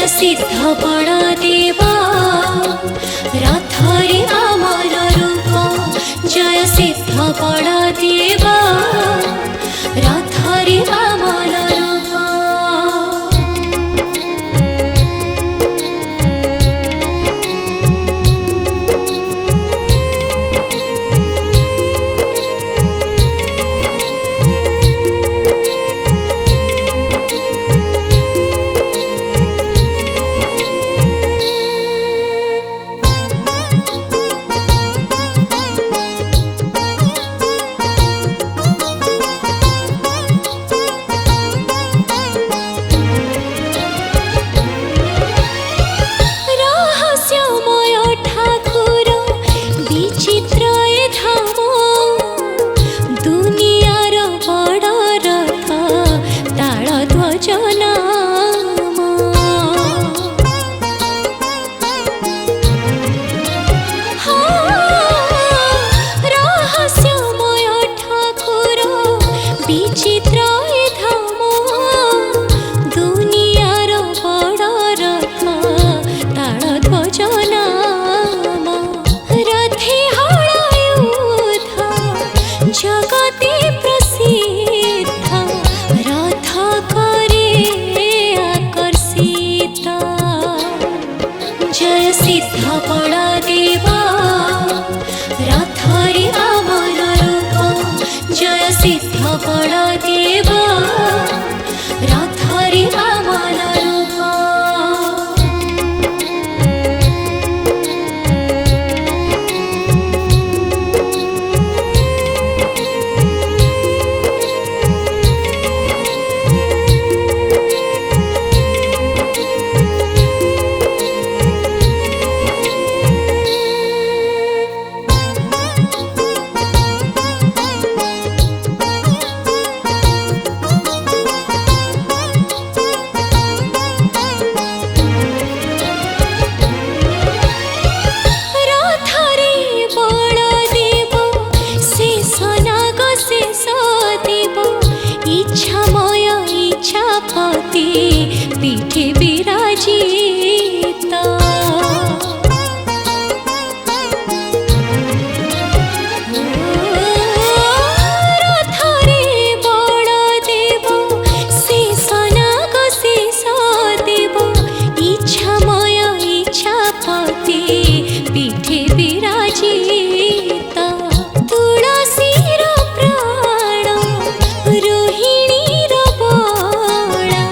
सिद्ध बड़ देवा रथरे आमर रूप जय सिद्ध बड़ देवा रथरे आमर रूप। जय सिद्ध बड़ देवा रथरे आमर रूप जय सिद्ध बड़ देवा रथरे आमर रूप। इच्छामय इच्छापति पीठे विराजिता रथरे बड़ देव शेषनाग शेष देव इच्छामय इच्छापति पीठे विराजिता तुलसीर प्राण रोहिणीर बड़ा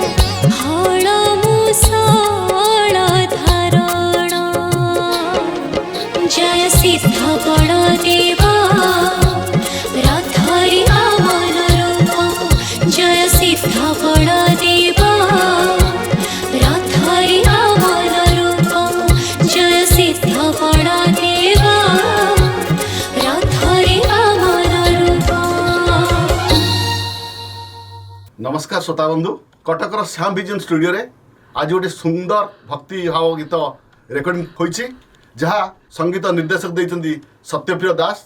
हल मुसल धारण जय सिद्ध बड़ देवा रथरे आमर रूप जय सिद्ध बड़ देवा रथरे आमर रूप जय सिद्ध बड़ देवा रथरे आमर रूप। नमस्कार श्रोता बंधु कटकर श्याम विजन स्टूडियो रे आज गोटे सुंदर भक्ति भाव गीत रेकर्डिंग होइछि जहाँ संगीत निर्देशक देइछन्ती सत्यप्रिय दास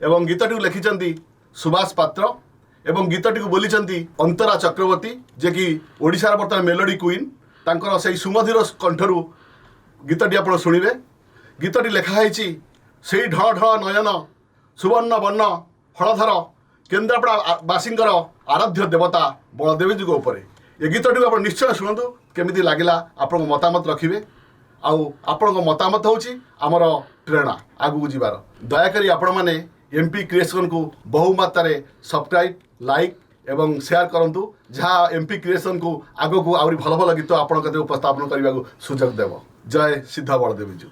एवं गीतटी लिखिछन्ती सुभाष पात्र एवं गीतटी को बोलिछन्ती अंतरा चक्रवर्ती जे कि ओडिशार वर्तमान मेलोडी क्वीन तांकर सेही सुमधुर कंठरू गीतटी आपण शुणिबे। गीतटी लेखा होइछि सेही ढ ढ नयन सुवर्ण वर्ण हलधर केन्द्रापड़ा बासींकर आराध्य देवता बलदेवी जी उपरे ये गीतटी आप निश्चय शुणु केमिति लगिला आपण मतामत रखिए आउ आपण मतामत होची आमर प्रेरणा आगू जीवार दयाकोरी आपण मैंने एमपी क्रिएशन को बहु मात्रा सब्सक्राइब लाइक एवं शेयर करंतु जहाँ एमपी क्रिएशन को आगो को आहरी भल भल गीत आपण उपस्थापन करने को सुजोग देव। जय सिद्ध बलदेवी जी।